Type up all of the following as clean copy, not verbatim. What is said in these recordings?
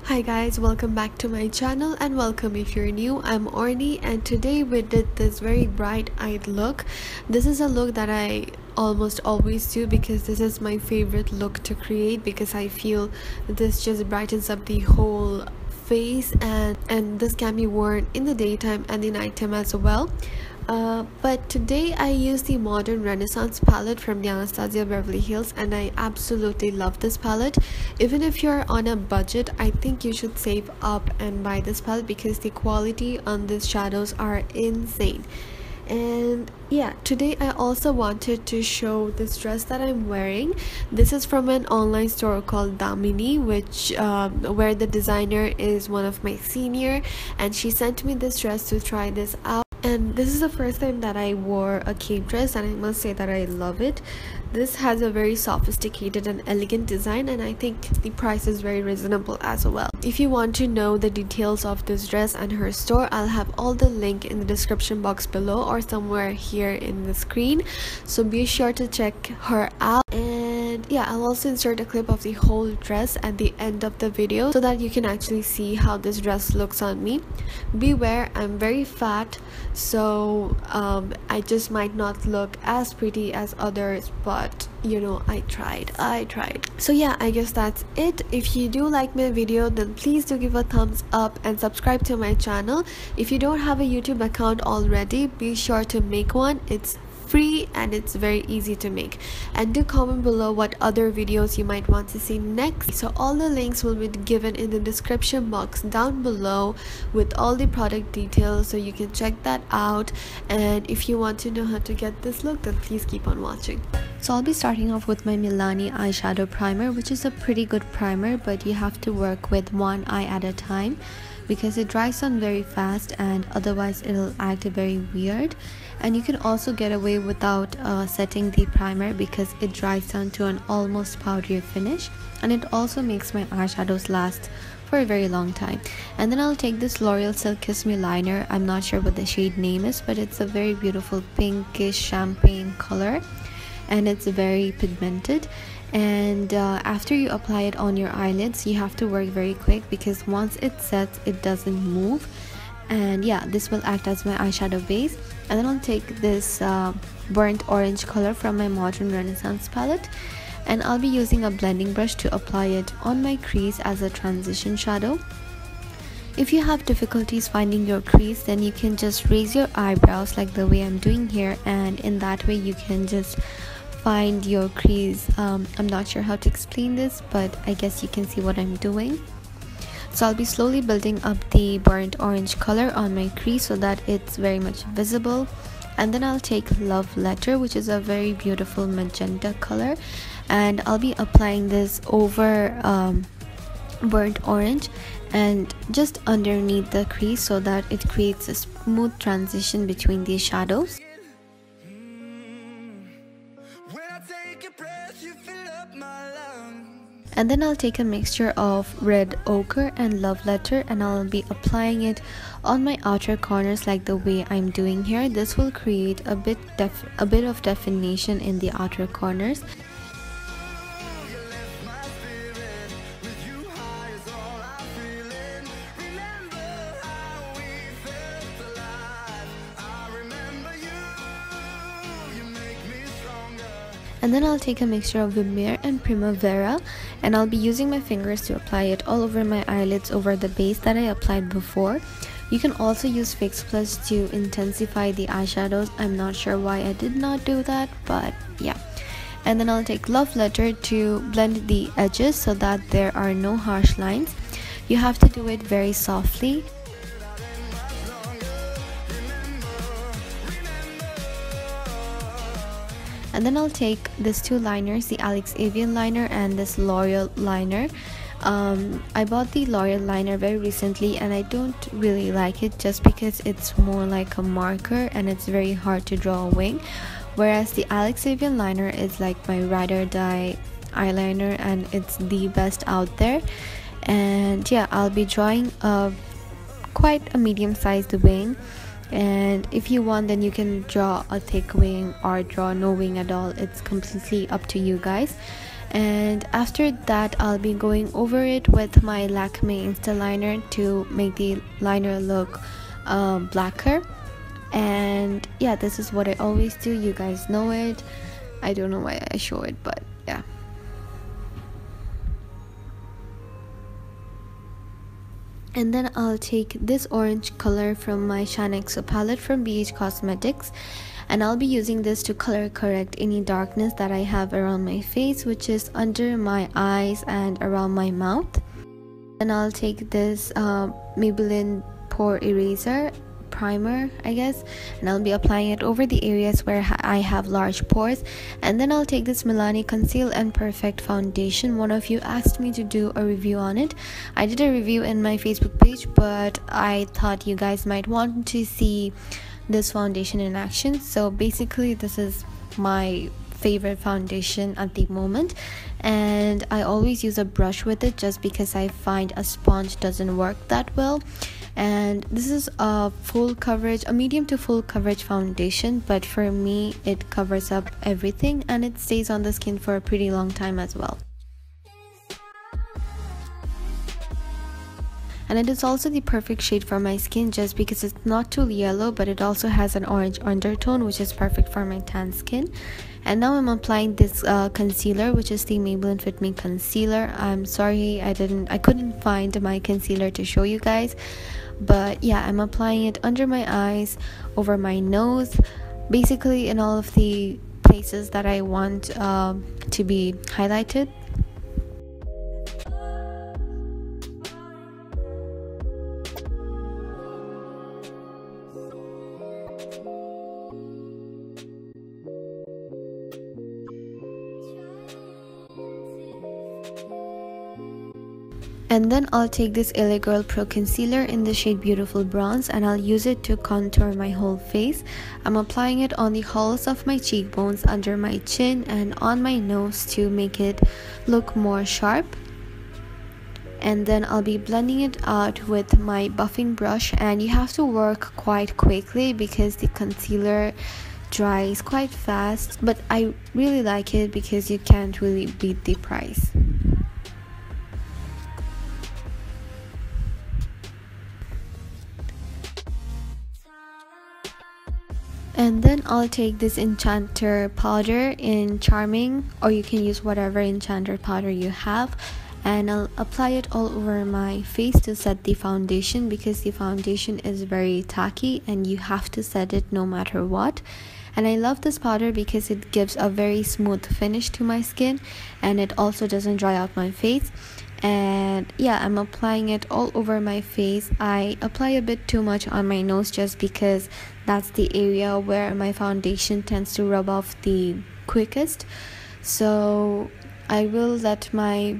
Hi guys, welcome back to my channel and welcome if you're new. I'm Orny and today we did this very bright eyed look. This is a look that I almost always do because this is my favorite look to create because I feel this just brightens up the whole face and this can be worn in the daytime and the nighttime as well. But today I use the Modern Renaissance palette from the Anastasia Beverly Hills and I absolutely love this palette. Even if you're on a budget, I think you should save up and buy this palette because the quality on these shadows are insane. And yeah, today I also wanted to show this dress that I'm wearing. This is from an online store called Damini, which where the designer is one of my senior, and she sent me this dress to try this out. And this is the first time that I wore a cape dress and I must say that I love it. This has a very sophisticated and elegant design and I think the price is very reasonable as well. If you want to know the details of this dress and her store, I'll have all the link in the description box below or somewhere here in the screen. So be sure to check her out. And yeah, I'll also insert a clip of the whole dress at the end of the video so that you can actually see how this dress looks on me. Beware, I'm very fat, so I just might not look as pretty as others, but you know, I tried. So yeah, I guess that's it. If you do like my video, then please do give a thumbs up and subscribe to my channel. If you don't have a YouTube account already, be sure to make one. It's free and it's very easy to make, and do comment below what other videos you might want to see next. So all the links will be given in the description box down below with all the product details, so you can check that out. And if you want to know how to get this look, then please keep on watching. So I'll be starting off with my Milani eyeshadow primer, which is a pretty good primer, but you have to work with one eye at a time because it dries on very fast and otherwise it'll act very weird. And you can also get away without setting the primer because it dries down to an almost powdery finish, and it also makes my eyeshadows last for a very long time. And then I'll take this Loreal Silkissime liner. I'm not sure what the shade name is, but it's a very beautiful pinkish champagne color and it's very pigmented. And after you apply it on your eyelids, you have to work very quick because once it sets, it doesn't move. And yeah, this will act as my eyeshadow base. And then I'll take this burnt orange color from my Modern Renaissance palette, and I'll be using a blending brush to apply it on my crease as a transition shadow. If you have difficulties finding your crease, then you can just raise your eyebrows like the way I'm doing here, and in that way you can just find your crease. I'm not sure how to explain this, but I guess you can see what I'm doing. So I'll be slowly building up the burnt orange color on my crease so that it's very much visible. And then I'll take Love Letter, which is a very beautiful magenta color, and I'll be applying this over burnt orange and just underneath the crease so that it creates a smooth transition between these shadows. And then I'll take a mixture of red ochre and Love Letter and I'll be applying it on my outer corners like the way I'm doing here. This will create a bit of definition in the outer corners. And then I'll take a mixture of Vermeer and Primavera and I'll be using my fingers to apply it all over my eyelids over the base that I applied before. You can also use Fix Plus to intensify the eyeshadows. I'm not sure why I did not do that, but yeah. And then I'll take Love Letter to blend the edges so that there are no harsh lines. You have to do it very softly. And then I'll take these two liners, the Alix Avien liner and this Loreal liner. I bought the Loreal liner very recently and I don't really like it just because it's more like a marker and it's very hard to draw a wing. Whereas the Alix Avien liner is like my ride or die eyeliner and it's the best out there. And yeah, I'll be drawing quite a medium-sized wing. And if you want, then you can draw a thick wing or draw no wing at all. It's completely up to you guys. And after that, I'll be going over it with my Lakme Insta liner to make the liner look blacker. And yeah, this is what I always do. You guys know it. I don't know why I show it, but yeah. And then I'll take this orange color from my Shaaanxo palette from BH Cosmetics, and I'll be using this to color correct any darkness that I have around my face, which is under my eyes and around my mouth. And I'll take this Maybelline Pore Eraser primer, I guess, and I'll be applying it over the areas where I have large pores. And then I'll take this Milani Conceal and Perfect foundation. One of you asked me to do a review on it. I did a review in my Facebook page, but I thought you guys might want to see this foundation in action. So basically, this is my favorite foundation at the moment, and I always use a brush with it just because I find a sponge doesn't work that well. And this is a full coverage, a medium to full coverage foundation, but for me it covers up everything and it stays on the skin for a pretty long time as well. And it is also the perfect shade for my skin just because it's not too yellow, but it also has an orange undertone, which is perfect for my tan skin. And now I'm applying this concealer, which is the Maybelline Fit Me concealer. I'm sorry I couldn't find my concealer to show you guys, but yeah, I'm applying it under my eyes, over my nose, basically in all of the places that I want to be highlighted. And then I'll take this LA Girl Pro Concealer in the shade Beautiful Bronze, and I'll use it to contour my whole face. I'm applying it on the hollows of my cheekbones, under my chin, and on my nose to make it look more sharp. And then I'll be blending it out with my buffing brush, and you have to work quite quickly because the concealer dries quite fast, but I really like it because you can't really beat the price. And then I'll take this Enchanteur Powder in Charming, or you can use whatever Enchanteur powder you have, and I'll apply it all over my face to set the foundation, because the foundation is very tacky and you have to set it no matter what. And I love this powder because it gives a very smooth finish to my skin, and it also doesn't dry out my face. And yeah, I'm applying it all over my face. I apply a bit too much on my nose just because that's the area where my foundation tends to rub off the quickest. So I will let my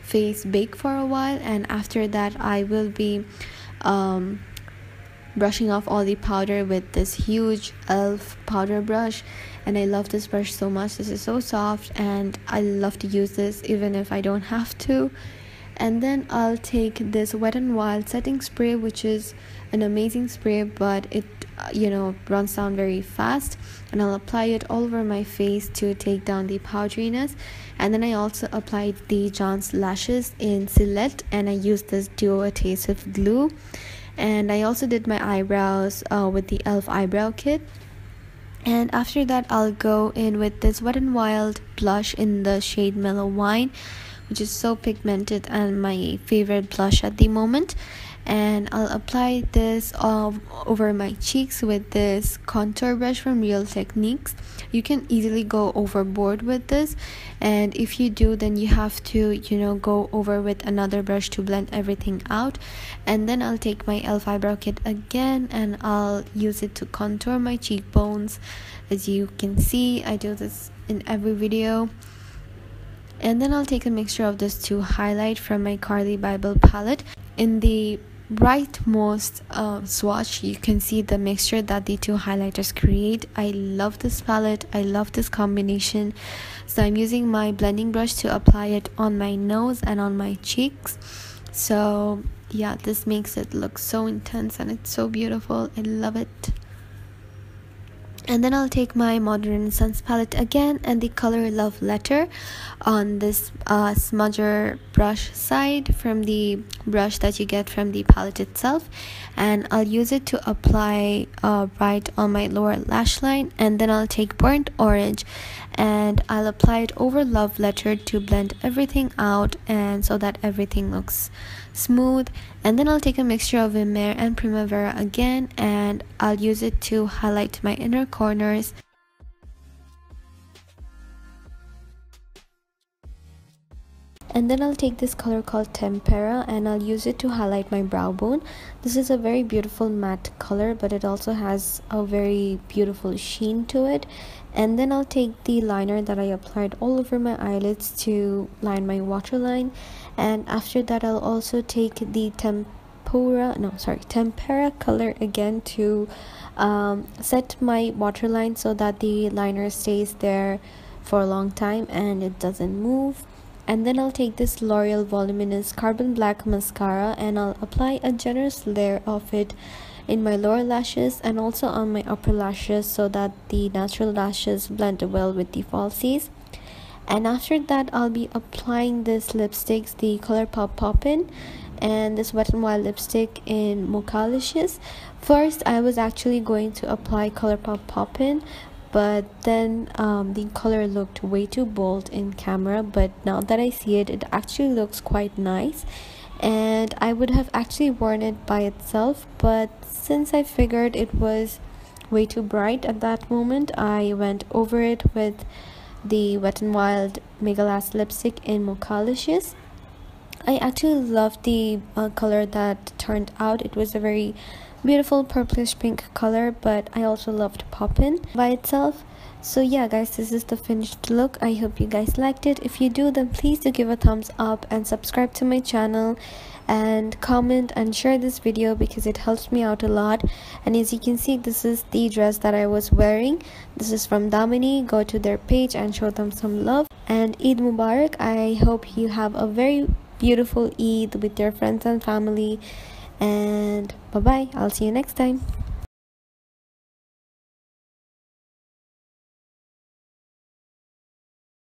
face bake for a while, and after that I will be brushing off all the powder with this huge e.l.f. powder brush. And I love this brush so much. This is so soft and I love to use this even if I don't have to. And then I'll take this Wet n Wild setting spray, which is an amazing spray, but it runs down very fast, and I'll apply it all over my face to take down the powderiness. And then I also applied the JANDS lashes in Sylhet, and I used this duo adhesive glue. And I also did my eyebrows with the e.l.f. eyebrow kit. And after that I'll go in with this Wet n Wild blush in the shade Mellow Wine, which is so pigmented and my favorite blush at the moment. And I'll apply this over my cheeks with this contour brush from Real Techniques. You can easily go overboard with this, and if you do, then you have to go over with another brush to blend everything out. And then I'll take my e.l.f. eyebrow kit again, and I'll use it to contour my cheekbones. As you can see, I do this in every video. And then I'll take a mixture of this to highlight from my Carli Bybel palette. In the rightmost swatch, you can see the mixture that the two highlighters create. I love this palette. I love this combination. So I'm using my blending brush to apply it on my nose and on my cheeks. So yeah, this makes it look so intense and it's so beautiful. I love it. And then I'll take my Modern Renaissance palette again and the color Love Letter on this smudger brush side from the brush that you get from the palette itself, and I'll use it to apply right on my lower lash line. And then I'll take Burnt Orange and I'll apply it over Love Letter to blend everything out and so that everything looks smooth. And then I'll take a mixture of Vermeer and Primavera again and I'll use it to highlight my inner corners. And then I'll take this color called Tempera and I'll use it to highlight my brow bone. This is a very beautiful matte color, but it also has a very beautiful sheen to it. And then I'll take the liner that I applied all over my eyelids to line my waterline. And after that I'll also take the Tempera color again to set my waterline so that the liner stays there for a long time and it doesn't move. And then I'll take this Loreal Voluminous Carbon Black Mascara and I'll apply a generous layer of it in my lower lashes and also on my upper lashes so that the natural lashes blend well with the falsies. And after that I'll be applying this lipsticks, the Colourpop Poppin and this Wet n Wild lipstick in Mochalicious. First I was actually going to apply Colourpop Poppin, but then the color looked way too bold in camera, but now that I see it, it actually looks quite nice and I would have actually worn it by itself, but since I figured it was way too bright at that moment, I went over it with the Wet n Wild Mega Last lipstick in Mochalicious. I actually loved the color that turned out. It was a very beautiful purplish pink color, but I also loved Poppin by itself. So yeah guys, this is the finished look. I hope you guys liked it. If you do, then please do give a thumbs up and subscribe to my channel and comment and share this video because it helps me out a lot. And as you can see, this is the dress that I was wearing. This is from Damini. Go to their page and show them some love, and Eid Mubarak. I hope you have a very beautiful Eid with your friends and family, and bye bye. I'll see you next time.